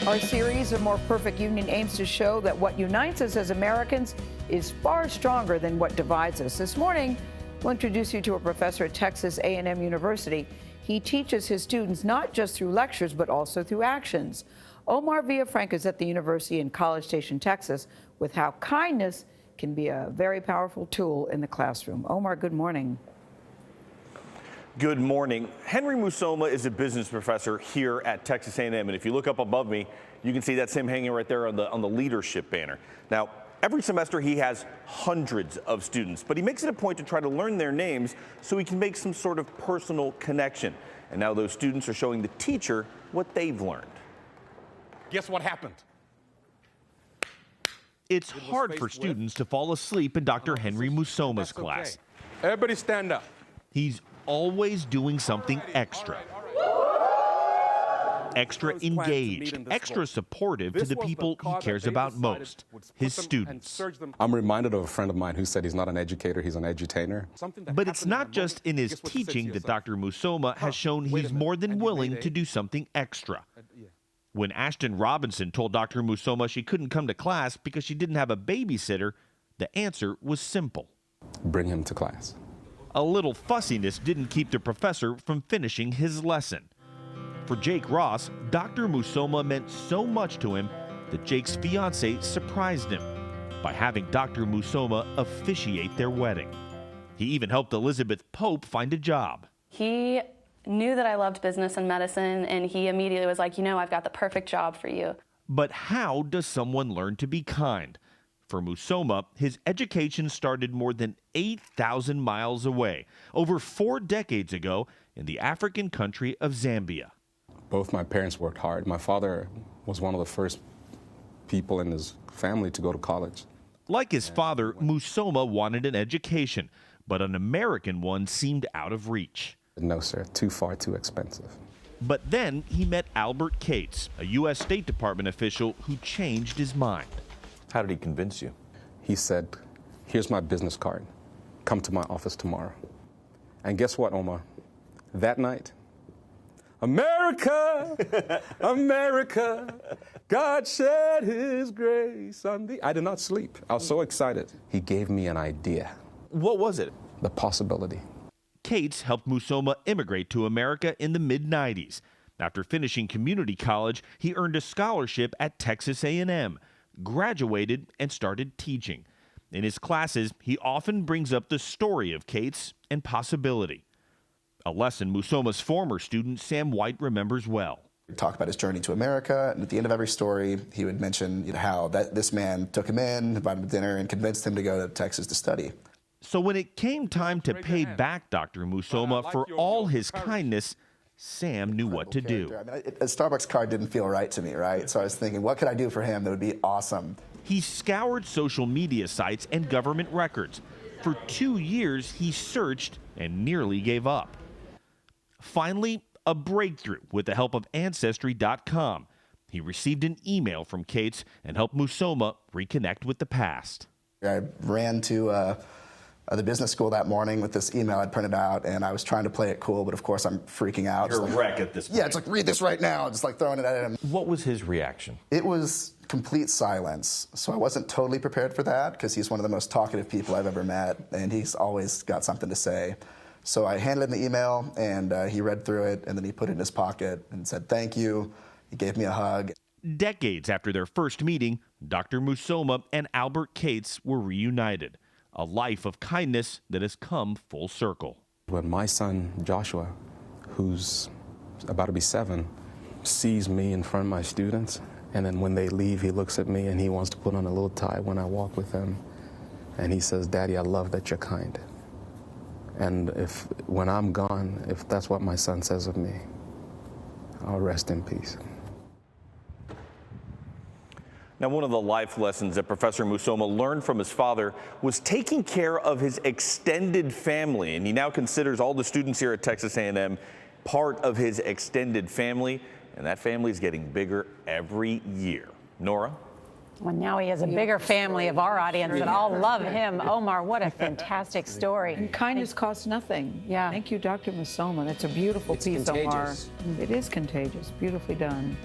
Our series, A More Perfect Union, aims to show that what unites us as Americans is far stronger than what divides us. This morning, we'll introduce you to a professor at Texas A&M University. He teaches his students not just through lectures, but also through actions. Omar Villafranca is at the university in College Station, Texas, with how kindness can be a very powerful tool in the classroom. Omar, good morning. Good morning. Henry Musoma is a business professor here at Texas A&M, and if you look up above me, you can see that's him hanging right there on the leadership banner. Now, every semester he has hundreds of students, but he makes it a point to try to learn their names so he can make some sort of personal connection. And now those students are showing the teacher what they've learned. Guess what happened? It's hard for students to fall asleep in Dr. Henry Musoma's class. Everybody stand up. He's always doing something extra. Extra engaged, extra supportive to the people he cares about most, his students. I'm reminded of a friend of mine who said he's not an educator, he's an edutainer. But it's not just in his teaching that Dr. Musoma has shown he's more than willing to do something extra. When Ashton Robinson told Dr. Musoma she couldn't come to class because she didn't have a babysitter, the answer was simple. Bring him to class. A little fussiness didn't keep the professor from finishing his lesson. For Jake Ross, Dr. Musoma meant so much to him that Jake's fiancée surprised him by having Dr. Musoma officiate their wedding. He even helped Elizabeth Pope find a job. He knew that I loved business and medicine, and he immediately was like, you know, I've got the perfect job for you. But how does someone learn to be kind? For Musoma, his education started more than 8,000 miles away, over 4 decades ago, in the African country of Zambia. Both my parents worked hard. My father was one of the first people in his family to go to college. Like his father, Musoma wanted an education, but an American one seemed out of reach. No, sir, too far, too expensive. But then he met Albert Cates, a U.S. State Department official who changed his mind. How did he convince you? He said, here's my business card. Come to my office tomorrow. And guess what, Omar? That night, America, America, God shed his grace on thee. I did not sleep. I was so excited. He gave me an idea. What was it? The possibility. Cates helped Musoma immigrate to America in the mid-90s. After finishing community college, he earned a scholarship at Texas A&M, graduated, and started teaching. In his classes, he often brings up the story of Cates and possibility. A lesson Musoma's former student Sam White remembers well. He'd talk about his journey to America, and at the end of every story, he would mention how this man took him in, invited him to dinner, and convinced him to go to Texas to study. So when it came time to pay back Dr. Musoma for all his kindness, Sam knew what to do. I mean, a Starbucks card didn't feel right to me, right? So I was thinking, what could I do for him that would be awesome? He scoured social media sites and government records. For 2 years, he searched and nearly gave up. Finally, a breakthrough with the help of Ancestry.com. He received an email from Cates and helped Musoma reconnect with the past. I ran to the business school that morning with this email I'd printed out, and I was trying to play it cool, but of course I'm freaking out. You're a wreck at this point. Yeah, it's like, read this right now, just like throwing it at him. What was his reaction? It was complete silence. So I wasn't totally prepared for that, because he's one of the most talkative people I've ever met, and he's always got something to say. So I handed him the email, and he read through it, and then he put it in his pocket and said, thank you. He gave me a hug. Decades after their first meeting, Dr. Musoma and Albert Cates were reunited. A life of kindness that has come full circle. When my son, Joshua, who's about to be 7, sees me in front of my students, and then when they leave, he looks at me and he wants to put on a little tie when I walk with him. And he says, Daddy, I love that you're kind. And when I'm gone, if that's what my son says of me, I'll rest in peace. Now, one of the life lessons that Professor Musoma learned from his father was taking care of his extended family, and he now considers all the students here at Texas A&M part of his extended family, and that family is getting bigger every year. Norah? Well, now he has a bigger family of our audience that all love him. Omar, what a fantastic story. And kindness costs nothing. Yeah. Thank you, Dr. Musoma. That's a beautiful piece, contagious. Omar. It is contagious. Beautifully done.